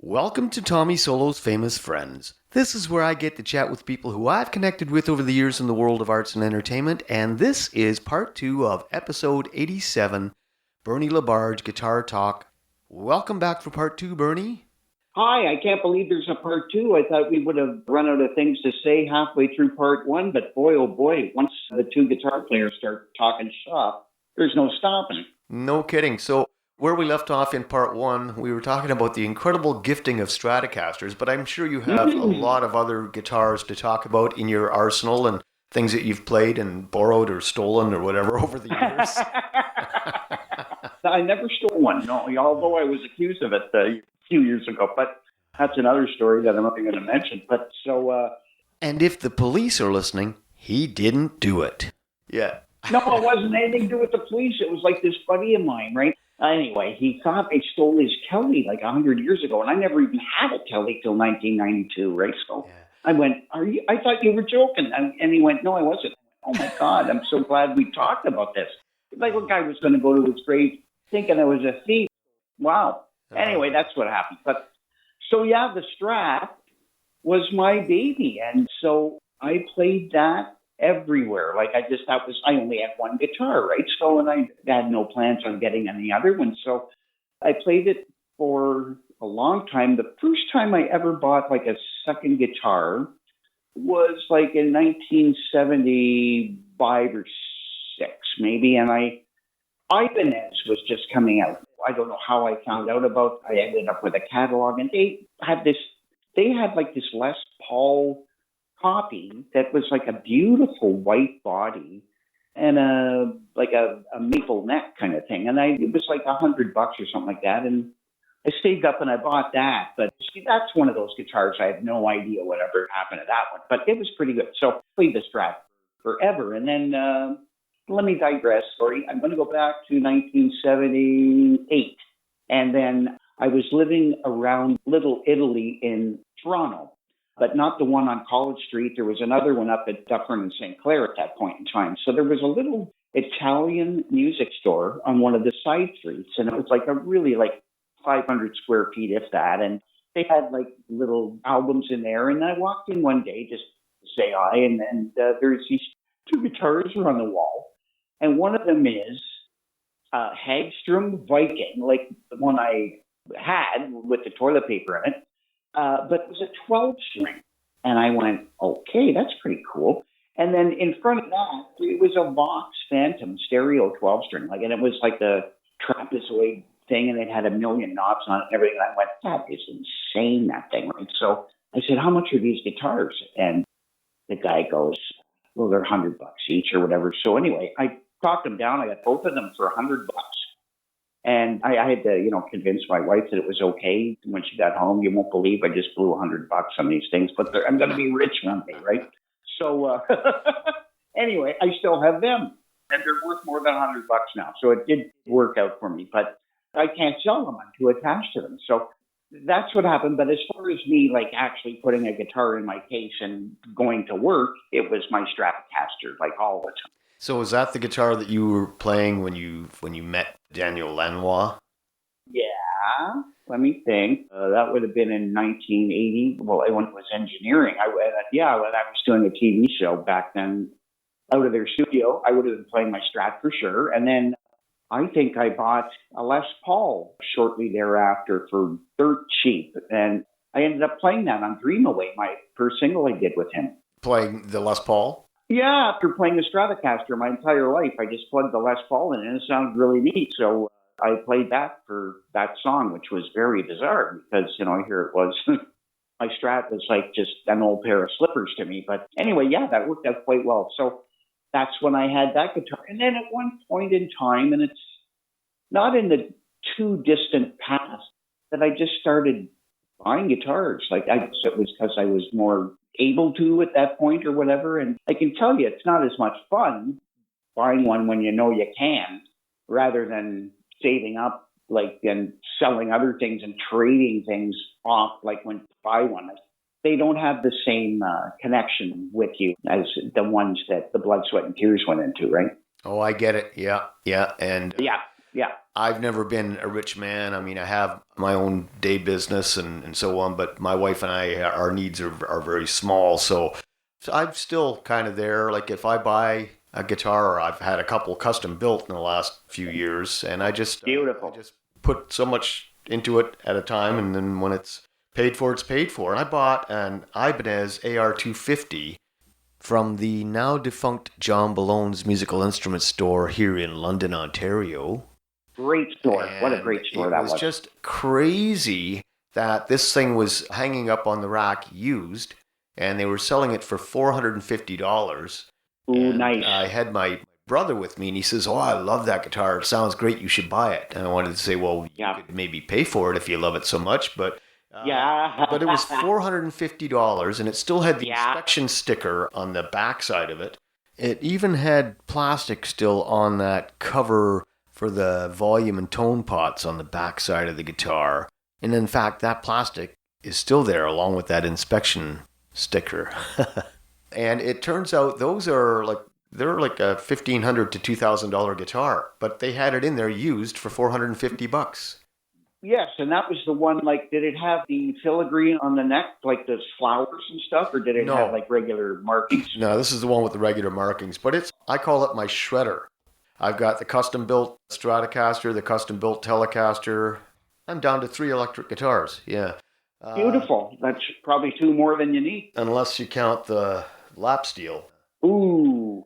Welcome to Tommy Solo's Famous Friends. This is where I get to chat with people who I've connected with over the years in the world of arts and entertainment, and this is part 2 of episode 87, Bernie Labarge Guitar Talk. Welcome back for part 2, Bernie. Hi, I can't believe there's a part 2. I thought we would have run out of things to say halfway through part 1, but boy, oh boy, once the two guitar players start talking shop, there's no stopping. No kidding. So, where we left off in part 1, we were talking about the incredible gifting of Stratocasters, but I'm sure you have a lot of other guitars to talk about in your arsenal and things that you've played and borrowed or stolen or whatever over the years. I never stole one, no, although I was accused of it a few years ago, but that's another story that I'm not going to mention. But so... And if the police are listening, he didn't do it. Yeah. No, it wasn't anything to do with the police. It was like this buddy of mine, right? Anyway, he thought I stole his Kelly like 100 years ago, and I never even had a Kelly till 1992, right? So I went, I thought you were joking. And he went, no, I wasn't. Oh, my God, I'm so glad we talked about this. Like, look, I was going to go to his grave thinking I was a thief. Wow. Anyway, that's what happened. But so, yeah, the Strat was my baby. And so I played that everywhere. Like I only had one guitar, right? So, and I had no plans on getting any other one. So I played it for a long time. The first time I ever bought like a second guitar was like in 1975 or 6, maybe. And Ibanez was just coming out. I don't know how I found out about it. I ended up with a catalog, and they had like this Les Paul copy that was like a beautiful white body and a maple neck kind of thing. And it was like $100 or something like that. And I stayed up and I bought that. But see, that's one of those guitars. I have no idea whatever happened to that one, but it was pretty good. So I played the Strat forever. And then, let me digress. Sorry. I'm going to go back to 1978. And then I was living around Little Italy in Toronto, but not the one on College Street. There was another one up at Dufferin and St. Clair at that point in time. So there was a little Italian music store on one of the side streets, and it was like a really like 500 square feet, if that. And they had like little albums in there. And I walked in one day just to say hi, and there's these two guitars are on the wall. And one of them is Hagstrom Viking, like the one I had with the toilet paper in it. But it was a 12-string. And I went, okay, that's pretty cool. And then in front of that, it was a Vox Phantom stereo 12-string. And it was like the trapezoid thing, and it had a million knobs on it and everything. And I went, that is insane, that thing, right? So I said, how much are these guitars? And the guy goes, well, they're $100 each or whatever. So anyway, I talked them down. I got both of them for $100. And I had to, convince my wife that it was okay. When she got home, you won't believe I just blew $100 on these things, but I'm going to be rich one day, right? So anyway, I still have them, and they're worth more than $100 now. So it did work out for me, but I can't sell them. I'm too attached to them. So that's what happened. But as far as me, like actually putting a guitar in my case and going to work, it was my Stratocaster, like all the time. So was that the guitar that you were playing when you met Daniel Lanois? Yeah, let me think. That would have been in 1980. Well, when it was engineering. When I was doing a TV show back then out of their studio, I would have been playing my Strat for sure. And then I think I bought a Les Paul shortly thereafter for dirt cheap. And I ended up playing that on Dream Away, my first single I did with him. Playing the Les Paul? Yeah, after playing the Stratocaster my entire life, I just plugged the Les Paul in, and it sounded really neat. So I played that for that song, which was very bizarre because, here it was. My Strat was like just an old pair of slippers to me. But anyway, yeah, that worked out quite well. So that's when I had that guitar. And then at one point in time, and it's not in the too distant past, that I just started buying guitars. It was because I was more able to at that point or whatever. And I can tell you, it's not as much fun buying one when you know you can, rather than saving up and selling other things and trading things off, like when you buy one. They don't have the same connection with you as the ones that the blood, sweat, and tears went into, right? Oh, I get it. Yeah. And yeah. Yeah. I've never been a rich man. I mean, I have my own day business and so on, but my wife and I, our needs are very small. So I'm still kind of there. Like if I buy a guitar, or I've had a couple custom built in the last few years, and I Beautiful. just put so much into it at a time, and then when it's paid for, it's paid for. And I bought an Ibanez AR250 from the now defunct John Ballone's musical instrument store here in London, Ontario. Great store. What a And great store it that was was. just crazy that this thing was hanging up on the rack used, and they were selling it for $450. Ooh, And nice. I had my brother with me, and he says, "Oh, I love that guitar. It sounds great. You should buy it." And I wanted to say, "Well, you Yeah. could maybe pay for it if you love it so much," but Yeah. but it was $450, and it still had the Yeah. inspection sticker on the back side of it. It even had plastic still on that cover for the volume and tone pots on the back side of the guitar. And in fact, that plastic is still there along with that inspection sticker. And it turns out they're like a $1,500 to $2,000 guitar, but they had it in there used for $450. Yes, and that was the one, like, did it have the filigree on the neck, like the flowers and stuff, or did it No. have, like, regular markings? No, this is the one with the regular markings, but I call it my shredder. I've got the custom built Stratocaster, the custom built Telecaster. I'm down to 3 electric guitars. Yeah. Beautiful. That's probably 2 more than you need. Unless you count the lap steel. Ooh.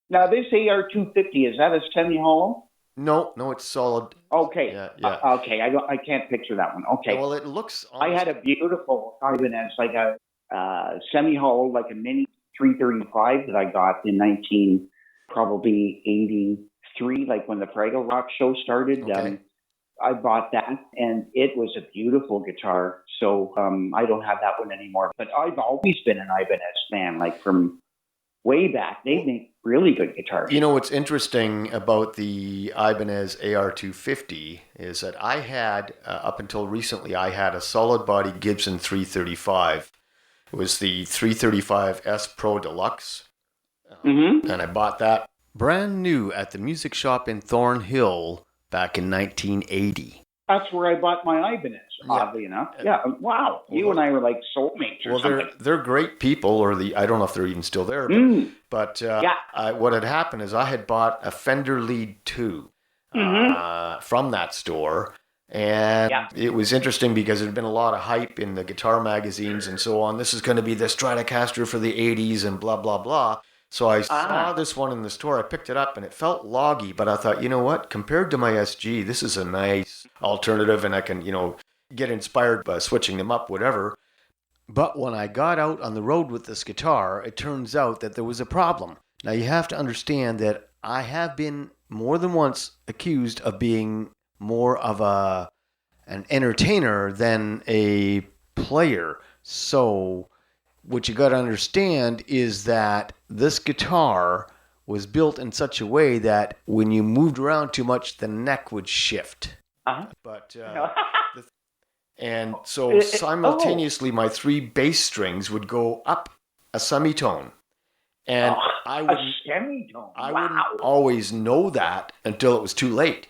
Now, this AR250, is that a semi-hollow? No, it's solid. Okay. Yeah. Okay, I can't picture that one. Okay. Well, it looks. I had a beautiful Ibanez, like a semi-hollow, like a mini 335 that I got in 1983, like when the Fragglerock show started. Okay. I bought that, and it was a beautiful guitar. So I don't have that one anymore. But I've always been an Ibanez fan, like from way back. They make really good guitars. You know what's interesting about the Ibanez AR250 is that I had, up until recently, I had a solid body Gibson 335. It was the 335S Pro Deluxe. Mm-hmm. And I bought that brand new at the music shop in Thornhill back in 1980. That's where I bought my Ibanez, oddly enough. Yeah, wow. You and I were like soulmates or something. They're great people, I don't know if they're even still there, but what had happened is I had bought a Fender Lead 2 from that store, and it was interesting because there had been a lot of hype in the guitar magazines and so on. This is going to be the Stratocaster for the 80s and blah, blah, blah. So I saw this one in the store. I picked it up, and it felt loggy, but I thought, you know what? Compared to my SG, this is a nice alternative, and I can, get inspired by switching them up, whatever. But when I got out on the road with this guitar, it turns out that there was a problem. Now, you have to understand that I have been more than once accused of being more of an entertainer than a player. So what you got to understand is that this guitar was built in such a way that when you moved around too much, the neck would shift. But and so simultaneously, my 3 bass strings would go up a semitone, and I wouldn't always know that until it was too late.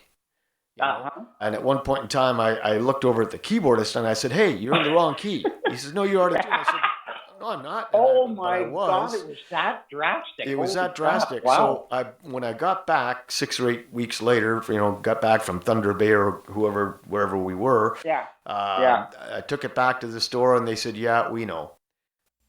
And at one point in time, I looked over at the keyboardist and I said, "Hey, you're in the wrong key." He says, "No, you are too." I said, "No, I'm not." Oh my God, it was that drastic. It was that drastic. Wow. So when I got back 6 or 8 weeks later, got back from Thunder Bay or wherever we were. I took it back to the store and they said, "Yeah, we know."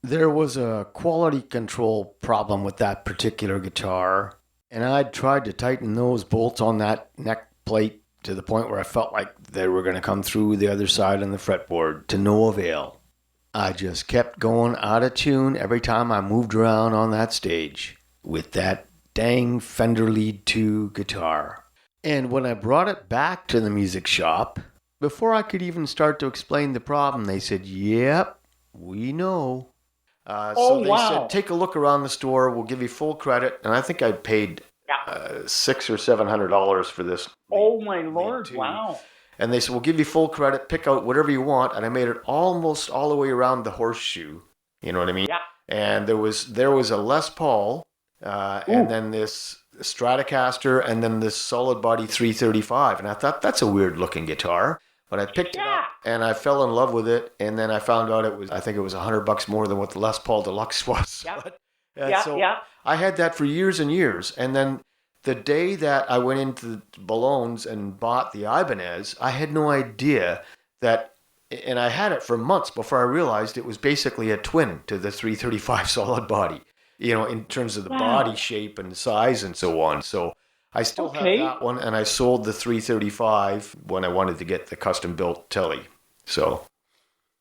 There was a quality control problem with that particular guitar, and I tried to tighten those bolts on that neck plate to the point where I felt like they were going to come through the other side on the fretboard, to no avail. I just kept going out of tune every time I moved around on that stage with that dang Fender Lead 2 guitar. And when I brought it back to the music shop, before I could even start to explain the problem, they said, "Yep, we know." So they said, "Take a look around the store. We'll give you full credit." And I think I paid $600 or $700 for this. Oh my Lord! Wow. And they said, "We'll give you full credit. Pick out whatever you want." And I made it almost all the way around the horseshoe. You know what I mean? Yeah. And there was a Les Paul and then this Stratocaster, and then this solid body 335. And I thought, that's a weird looking guitar. But I picked it up and I fell in love with it. And then I found out I think it was $100 more than what the Les Paul Deluxe was. I had that for years and years. And then the day that I went into Ballones and bought the Ibanez, I had no idea that, and I had it for months before I realized it was basically a twin to the 335 solid body, in terms of the body shape and size and so on. So I still have that one, and I sold the 335 when I wanted to get the custom-built Telly. So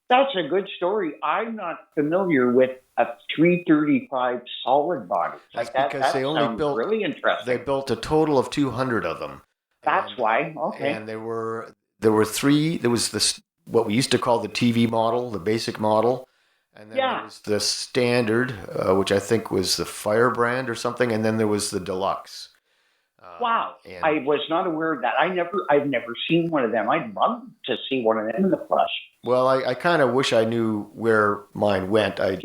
that's a good story. I'm not familiar with a 335 solid body. That's because they only built, really interesting. They built a total of 200 of them. That's why. Okay. And there were three. There was this, what we used to call the TV model, the basic model. And then there was the standard, which I think was the Firebrand or something. And then there was the Deluxe. Wow. I was not aware of that. I've never seen one of them. I'd love to see one of them in the flesh. Well, I kind of wish I knew where mine went. I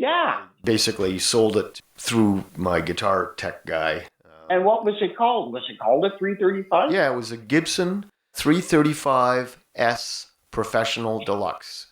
basically sold it through my guitar tech guy. And what was it called? Was it called a 335? Yeah, it was a Gibson 335S Professional Deluxe.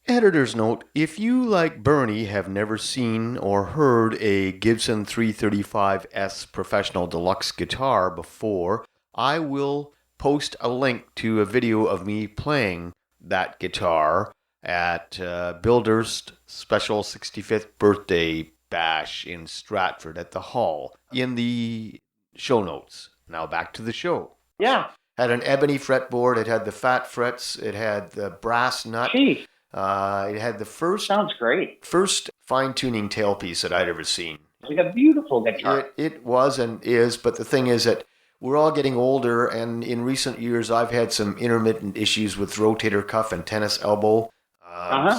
Editor's note, if you, like Bernie, have never seen or heard a Gibson 335S Professional Deluxe guitar before, I will post a link to a video of me playing that guitar at Bill Durst's special 65th birthday bash in Stratford at the Hall in the show notes. Now back to the show. Yeah. Had an ebony fretboard. It had the fat frets. It had the brass nut. Gee. It had the first fine-tuning tailpiece that I'd ever seen. It's like a beautiful guitar. It was and is, but the thing is that we're all getting older, and in recent years I've had some intermittent issues with rotator cuff and tennis elbow.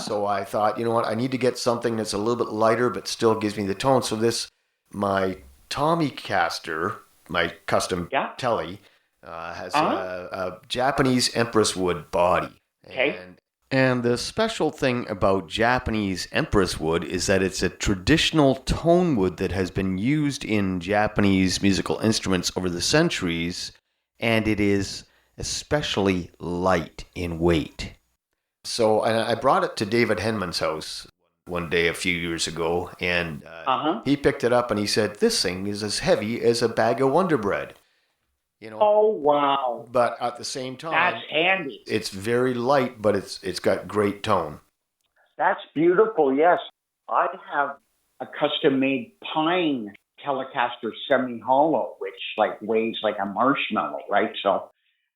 So I thought, you know what, I need to get something that's a little bit lighter but still gives me the tone. So my Tommy Caster, my custom Telly, has a Japanese Empress wood body. Okay. And the special thing about Japanese Empress wood is that it's a traditional tone wood that has been used in Japanese musical instruments over the centuries, and it is especially light in weight. So I brought it to David Henman's house one day a few years ago, and he picked it up and he said, "This thing is as heavy as a bag of Wonder Bread." Oh, wow. But at the same time, that's handy. It's very light, but it's got great tone. That's beautiful, yes. I have a custom-made pine Telecaster semi-hollow, which weighs like a marshmallow, right? So,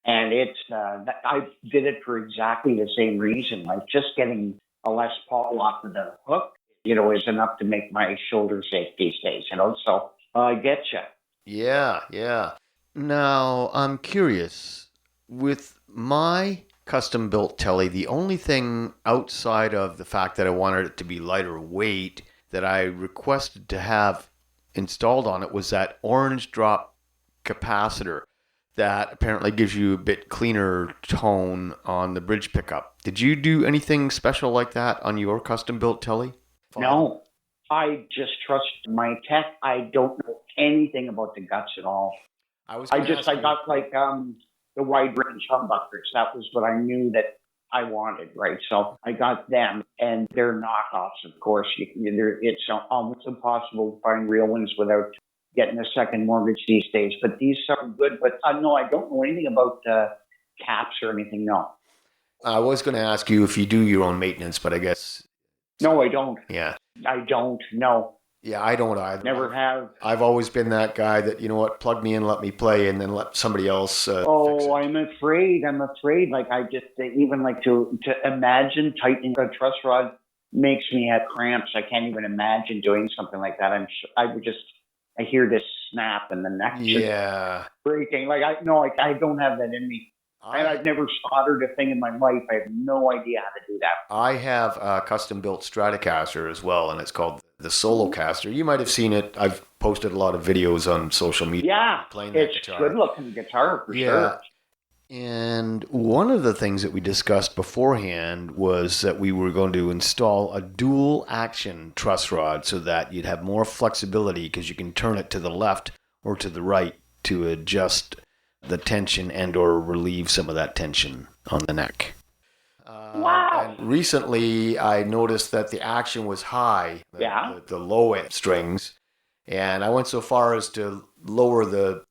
and it's I did it for exactly the same reason. Just getting a Les Paul off of the hook, is enough to make my shoulders ache these days, So I get you. Yeah. Now, I'm curious, with my custom-built Telly, the only thing outside of the fact that I wanted it to be lighter weight that I requested to have installed on it was that orange drop capacitor that apparently gives you a bit cleaner tone on the bridge pickup. Did you do anything special like that on your custom-built Telly? No, I just trust my tech. I don't know anything about the guts at all. I got the wide range humbuckers. That was what I knew that I wanted, right? So I got them, and they're knockoffs, of course. It's almost impossible to find real ones without getting a second mortgage these days. But these sound good. But no, I don't know anything about caps or anything. No. I was going to ask you if you do your own maintenance, but I guess no, I don't. Yeah, I don't. No. Yeah, I don't either. Never have. I've always been that guy that, plug me in, let me play, and then let somebody else fix it. I'm afraid. I just, even to imagine tightening a truss rod makes me have cramps. I can't even imagine doing something like that. I'm sure I hear this snap and the neck just breaking. I don't have that in me. And I've never soldered a thing in my life. I have no idea how to do that. I have a custom-built Stratocaster as well, and it's called the Solocaster. You might have seen it. I've posted a lot of videos on social media. Yeah, playing that it's guitar. Good-looking guitar for sure. And one of the things that we discussed beforehand was that we were going to install a dual action truss rod so that you'd have more flexibility because you can turn it to the left or to the right to adjust the tension and or relieve some of that tension on the neck. Wow. And recently I noticed that the action was high, the low end strings, and I went so far as to lower the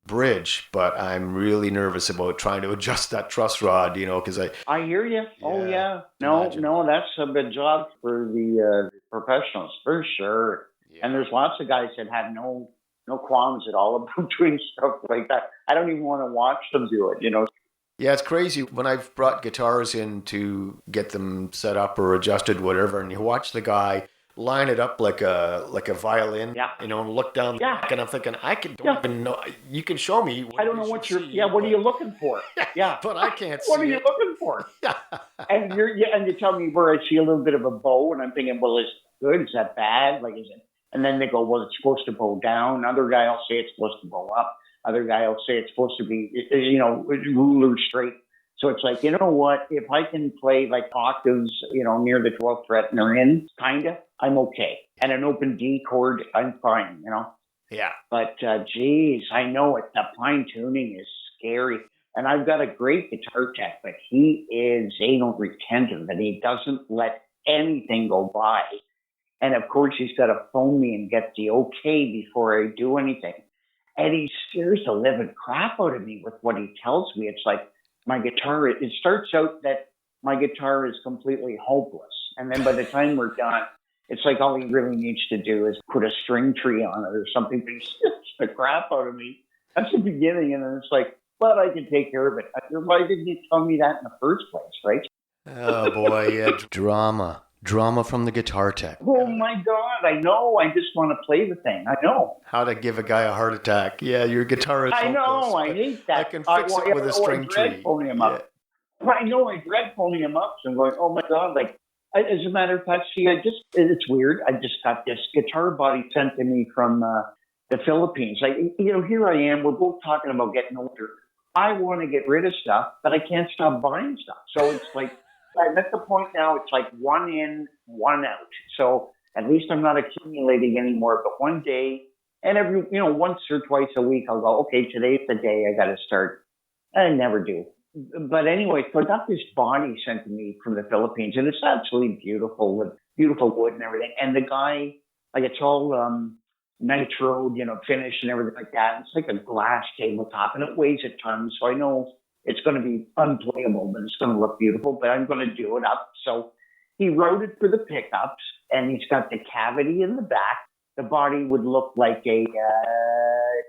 bridge, but I'm really nervous about trying to adjust that truss rod, because I hear you. Oh yeah. No, that's a big job for the professionals for sure. Yeah. And there's lots of guys that have no qualms at all about doing stuff like that. I don't even want to watch them do it. Yeah, it's crazy when I've brought guitars in to get them set up or adjusted, whatever, and you watch the guy line it up like a violin, and look down the neck, and I'm thinking, don't even know. You can show me. I don't know what you're. What are you looking for? Yeah, but I can't see. What are you looking for? And you tell me where I see a little bit of a bow, and I'm thinking, well, is it good? Is that bad? Like, is it? And then they go, well, it's supposed to bow down. Another guy will say it's supposed to bow up. Other guy will say it's supposed to be, ruler straight. So it's like, you know what? If I can play like octaves, near the 12th fret and they're in, kinda, I'm okay. And an open D chord, I'm fine, Yeah. But, geez, I know it. The fine tuning is scary. And I've got a great guitar tech, but he is anal retentive and he doesn't let anything go by. And of course, he's got to phone me and get the okay before I do anything. And he scares the living crap out of me with what he tells me. It's like my guitar, it starts out that my guitar is completely hopeless. And then by the time we're done, it's like all he really needs to do is put a string tree on it or something. But he scares the crap out of me. That's the beginning. And then it's like, but I can take care of it. Why didn't you tell me that in the first place, right? Oh, boy, yeah. Drama from the guitar tech. Oh, my God. I know. I just want to play the thing. I know. How to give a guy a heart attack. Yeah, your guitar is hopeless. I know. I hate that. I can fix it with a string tree. I dread phoning him up. I know. I dread phoning him up. So I'm going, oh, my God. Like, as a matter of fact, see, it's weird. I just got this guitar body sent to me from the Philippines. Like, here I am. We're both talking about getting older. I want to get rid of stuff, but I can't stop buying stuff. So it's like, I'm at the point now, it's like one in, one out. So at least I'm not accumulating anymore. But one day, and every, once or twice a week, I'll go, okay, today's the day I got to start. I never do. But anyway, so I got this body sent to me from the Philippines, and it's absolutely beautiful with beautiful wood and everything. And the guy, like, it's all nitro, finish and everything like that. It's like a glass tabletop, and it weighs a ton. So I know it's going to be unplayable, but it's going to look beautiful. But I'm going to do it up. So he wrote it for the pickups, and he's got the cavity in the back. The body would look like a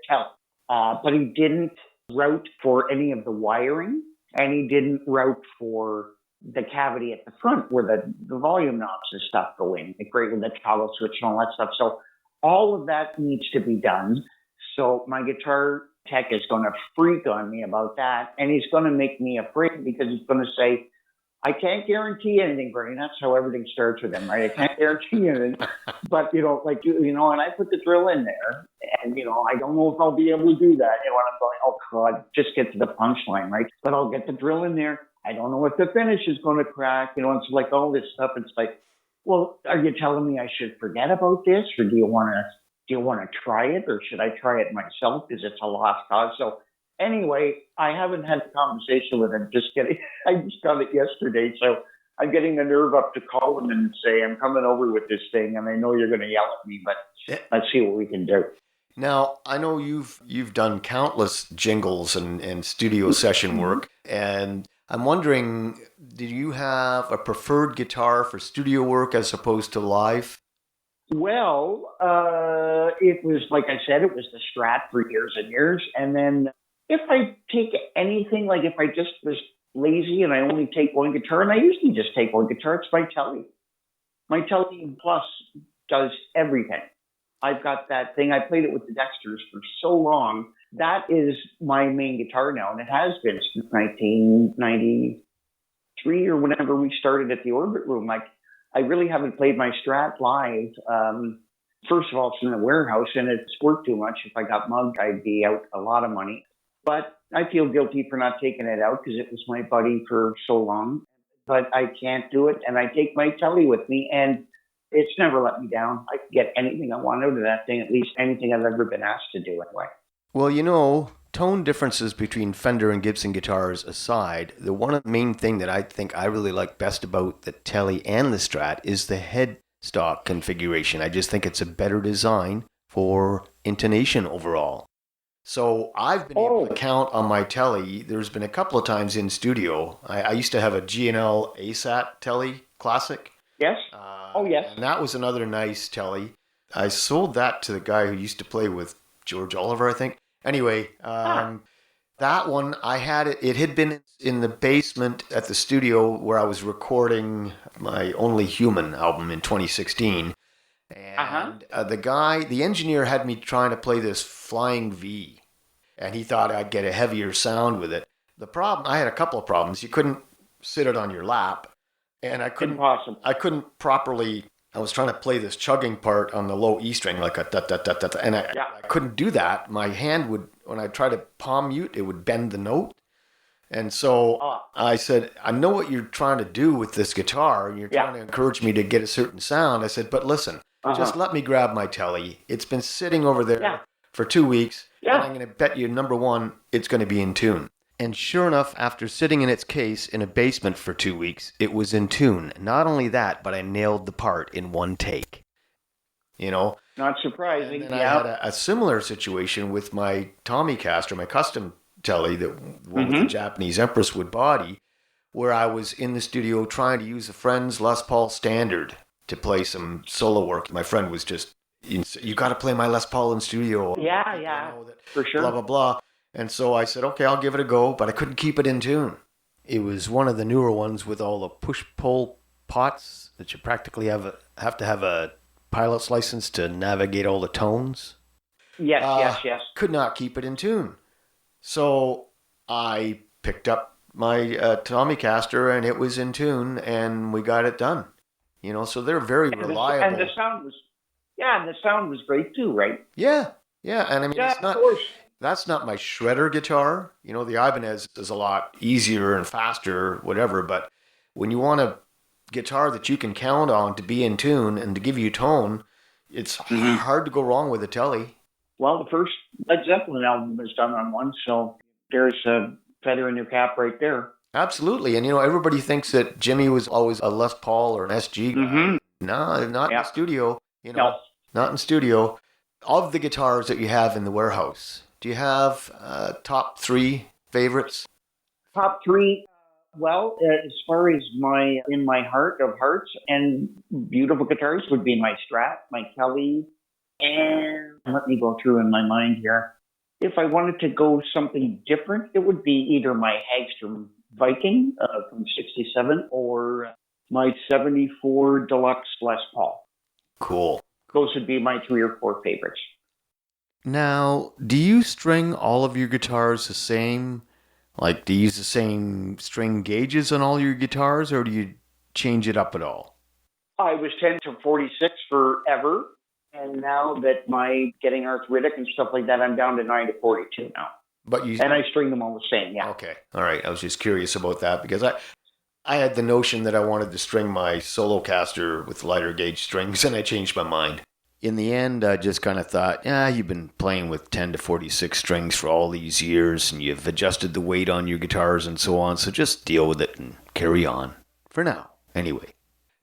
tele, but he didn't route for any of the wiring, and he didn't route for the cavity at the front where the volume knobs and stuff go in, the great with the toggle switch and all that stuff. So all of that needs to be done. So my guitar tech is going to freak on me about that. And he's going to make me afraid because he's going to say, I can't guarantee anything, Bernie. That's how everything starts with him, right? I can't guarantee anything. But, and I put the drill in there and, I don't know if I'll be able to do that. And I'm going, oh, God, just get to the punchline, right? But I'll get the drill in there. I don't know if the finish is going to crack, it's like all this stuff. It's like, well, are you telling me I should forget about this, or do you want to try it, or should I try it myself because it's a lost cause? So anyway, I haven't had a conversation with him. I just got it yesterday, so I'm getting the nerve up to call him and say I'm coming over with this thing, and I know you're going to yell at me, but let's see what we can do. Now, I know you've done countless jingles and studio session work, and I'm wondering, do you have a preferred guitar for studio work as opposed to live? Well, it was, like I said, it was the Strat for years and years. And then if I take anything, like if I just was lazy and I only take one guitar, and I usually just take one guitar, it's my Tele. My Tele Plus does everything. I've got that thing. I played it with the Dexters for so long. That is my main guitar now, and it has been since 1993 or whenever we started at the Orbit Room. Like, I really haven't played my Strat live. First of all, it's in the warehouse, and it's worth too much. If I got mugged, I'd be out a lot of money. But I feel guilty for not taking it out because it was my buddy for so long. But I can't do it, and I take my telly with me, and it's never let me down. I can get anything I want out of that thing, at least anything I've ever been asked to do anyway. Well, you know, tone differences between Fender and Gibson guitars aside, the one main thing that I think I really like best about the Tele and the Strat is the headstock configuration. I just think it's a better design for intonation overall. So I've been able to count on my Tele. There's been a couple of times in studio. I used to have a G&L ASAT Tele Classic. Yes? Yes. And that was another nice Tele. I sold that to the guy who used to play with George Oliver, I think. Anyway, that one, I had it. It had been in the basement at the studio where I was recording my Only Human album in 2016. And the engineer had me trying to play this Flying V. And he thought I'd get a heavier sound with it. I had a couple of problems. You couldn't sit it on your lap. And I couldn't properly, I was trying to play this chugging part on the low E string, like a da-da-da-da-da, and I couldn't do that. My hand would, when I tried to palm mute, it would bend the note. And so I said, I know what you're trying to do with this guitar, and you're trying to encourage me to get a certain sound. I said, but listen, just let me grab my Tele. It's been sitting over there for 2 weeks, and I'm going to bet you, number one, it's going to be in tune. And sure enough, after sitting in its case in a basement for 2 weeks, it was in tune. Not only that, but I nailed the part in one take. You know? Not surprising. And I had a similar situation with my Tommycaster, my custom Tele, the one with the Japanese Empress wood body, where I was in the studio trying to use a friend's Les Paul Standard to play some solo work. My friend was just, you got to play my Les Paul in studio. For sure. Blah, blah, blah. And so I said, okay, I'll give it a go, but I couldn't keep it in tune. It was one of the newer ones with all the push-pull pots that you practically have to have a pilot's license to navigate all the tones. Yes. Could not keep it in tune. So I picked up my Tommycaster, and it was in tune, and we got it done. You know, so they're very reliable. And the sound was great too, right? Yeah. And I mean, it's not... That's not my shredder guitar. You know, the Ibanez is a lot easier and faster, whatever. But when you want a guitar that you can count on to be in tune and to give you tone, it's hard to go wrong with a Tele. Well, the first Led Zeppelin album was done on one, so there's a feather in your cap right there. Absolutely. And, you know, everybody thinks that Jimmy was always a Les Paul or an SG guy. No, not in studio. You know, not in studio. Of the guitars that you have in the warehouse, do you have top three favorites? Top three, well, as far as in my heart of hearts and beautiful guitars would be my Strat, my Tele, and let me go through in my mind here. If I wanted to go something different, it would be either my Hagstrom Viking from 67 or my 74 Deluxe Les Paul. Cool. Those would be my 3 or 4 favorites. Now, do you string all of your guitars the same? Like, do you use the same string gauges on all your guitars, or do you change it up at all? I was 10 to 46 forever, and now that my getting arthritic and stuff like that, I'm down to 9 to 42 now. And I string them all the same, yeah. Okay, all right. I was just curious about that because I had the notion that I wanted to string my Solocaster with lighter gauge strings, and I changed my mind. In the end, I just kind of thought, you've been playing with 10 to 46 strings for all these years, and you've adjusted the weight on your guitars and so on, so just deal with it and carry on. For now, anyway.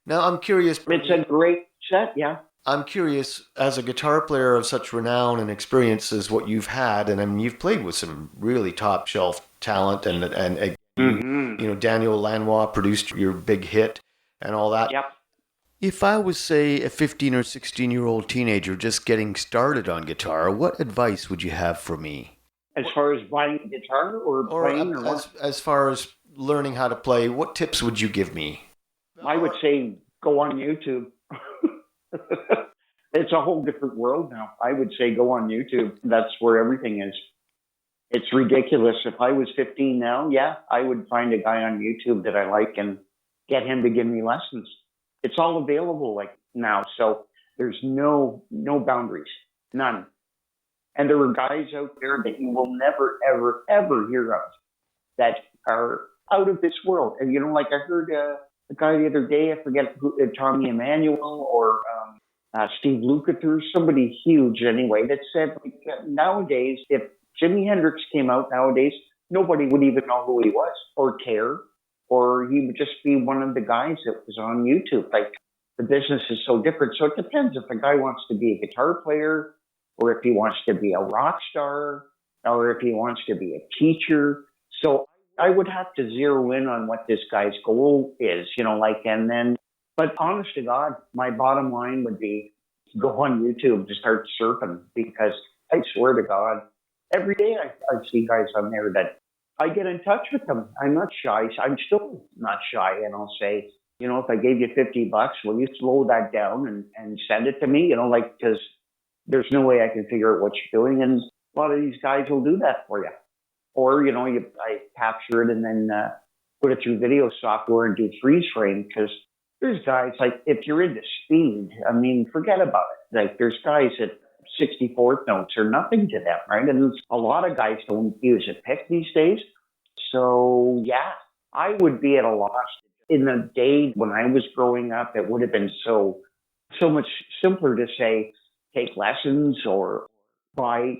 Now, I'm curious... It's a great set, yeah. I'm curious, as a guitar player of such renown and experience as what you've had, and I mean, you've played with some really top-shelf talent, and you know, Daniel Lanois produced your big hit and all that. Yep. If I was, say, a 15 or 16-year-old teenager just getting started on guitar, what advice would you have for me? As far as buying a guitar or playing? Or as far as learning how to play, what tips would you give me? I would say go on YouTube. It's a whole different world now. I would say go on YouTube. That's where everything is. It's ridiculous. If I was 15 now, I would find a guy on YouTube that I like and get him to give me lessons. It's all available like now, so there's no boundaries, none. And there are guys out there that you will never, ever, ever hear of that are out of this world. And, like I heard a guy the other day, I forget who, Tommy Emmanuel or Steve Lukather, somebody huge anyway, that said like, nowadays, if Jimi Hendrix came out nowadays, nobody would even know who he was or care, or he would just be one of the guys that was on YouTube. Like, the business is so different. So it depends if the guy wants to be a guitar player, or if he wants to be a rock star, or if he wants to be a teacher. So I would have to zero in on what this guy's goal is, and then, but honest to God, my bottom line would be go on YouTube to start surfing, because I swear to God, every day I see guys on there that I get in touch with them. I'm not shy. I'm still not shy. And I'll say, if I gave you $50, will you slow that down and send it to me? Because there's no way I can figure out what you're doing. And a lot of these guys will do that for you. Or, I capture it and then put it through video software and do freeze frame, because there's guys, like, if you're into speed, I mean, forget about it. Like, there's guys that 64th notes are nothing to them, right? And a lot of guys don't use a pick these days. So, yeah, I would be at a loss. In the day when I was growing up, it would have been so much simpler to say, take lessons or buy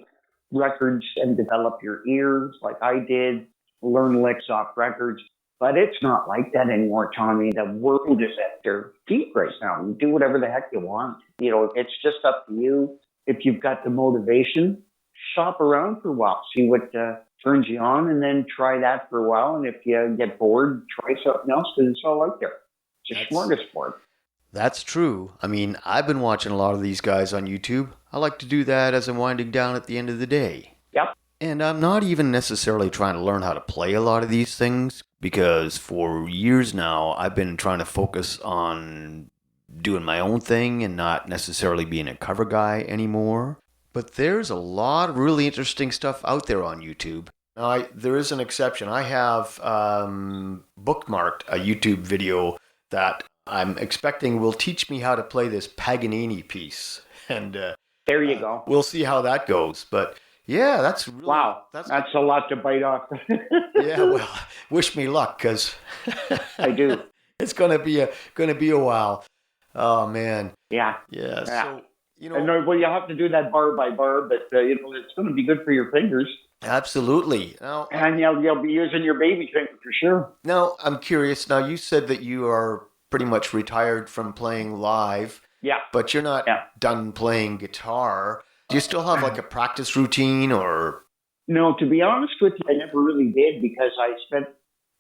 records and develop your ears like I did, learn licks off records. But it's not like that anymore, Tommy. The world is at their feet right now. You do whatever the heck you want. It's just up to you. If you've got the motivation, shop around for a while, see what turns you on, and then try that for a while. And if you get bored, try something else, because it's all out there. It's a smorgasbord. That's true. I mean, I've been watching a lot of these guys on YouTube. I like to do that as I'm winding down at the end of the day. Yep. And I'm not even necessarily trying to learn how to play a lot of these things, because for years now, I've been trying to focus on doing my own thing and not necessarily being a cover guy anymore. But there's a lot of really interesting stuff out there on YouTube. Now, there is an exception. I have bookmarked a YouTube video that I'm expecting will teach me how to play this Paganini piece. And there you go. We'll see how that goes. But yeah, that's really... Wow, that's a lot to bite off. Yeah, well, wish me luck, because I do. It's gonna be a while. Oh man. Yeah. Yeah. So well, you have to do that bar by bar, but it's going to be good for your fingers. Absolutely. Now, and you'll be using your baby finger for sure. Now, I'm curious. Now, you said that you are pretty much retired from playing live. Yeah. But you're not done playing guitar. Do you still have like a practice routine, or? No, to be honest with you, I never really did, because I spent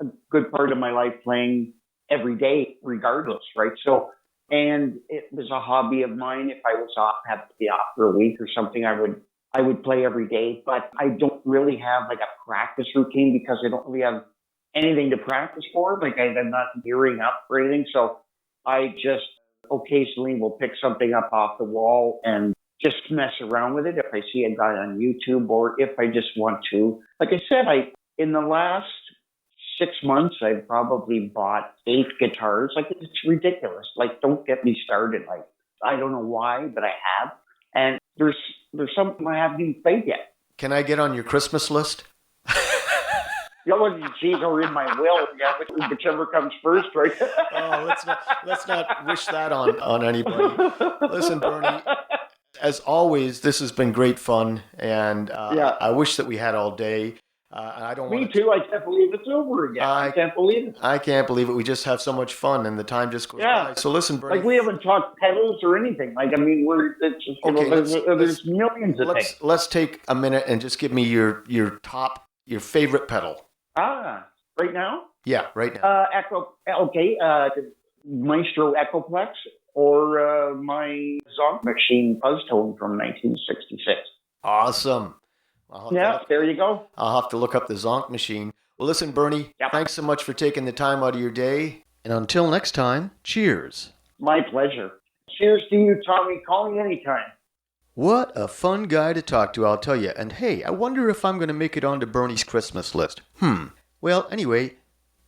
a good part of my life playing every day, regardless, right? So, and it was a hobby of mine. If I was off, have to be off for a week or something, I would play every day. But I don't really have like a practice routine, because I don't really have anything to practice for. Like, I'm not gearing up for anything. So I just occasionally will pick something up off the wall and just mess around with it if I see a guy on YouTube, or if I just want to. Like I said, in the last 6 months, I've probably bought 8 guitars. Like, it's ridiculous. Like, don't get me started. Like, I don't know why, but I have. And there's something I haven't even played yet. Can I get on your Christmas list? Geez, or in my will, whichever comes first, right? Oh, let's not wish that on anybody. Listen, Bernie, as always, this has been great fun, and I wish that we had all day. I don't want. Me too. I can't believe it's over again. I can't believe it. I can't believe it. We just have so much fun, and the time just goes by. So listen, Bernie. Like, we haven't talked pedals or anything. Like, I mean, there's millions of things. Let's take a minute and just give me your favorite pedal. Right now? Yeah, right now. Echo. Okay. Maestro Echoplex, or my Zonk Machine Buzz Tone from 1966. Awesome. There you go. I'll have to look up the Zonk Machine. Well, listen, Bernie, thanks so much for taking the time out of your day. And until next time, cheers. My pleasure. Cheers to you, Tommy. Call me anytime. What a fun guy to talk to, I'll tell you. And hey, I wonder if I'm going to make it onto Bernie's Christmas list. Well, anyway,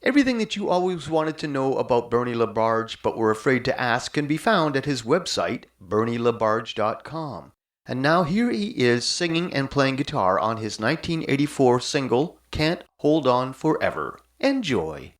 everything that you always wanted to know about Bernie Labarge but were afraid to ask can be found at his website, bernielabarge.com. And now here he is singing and playing guitar on his 1984 single, Can't Hold On Forever. Enjoy.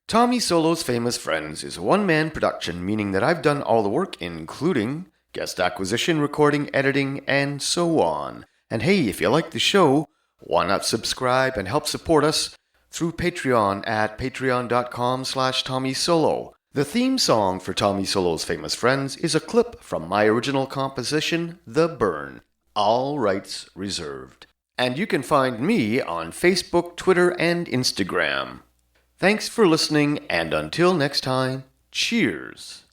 Tommy Solo's Famous Friends is a one-man production, meaning that I've done all the work, including guest acquisition, recording, editing, and so on. And hey, if you like the show, why not subscribe and help support us through Patreon at patreon.com/TommySolo. The theme song for Tommy Solo's Famous Friends is a clip from my original composition, The Burn. All rights reserved. And you can find me on Facebook, Twitter, and Instagram. Thanks for listening, and until next time, cheers.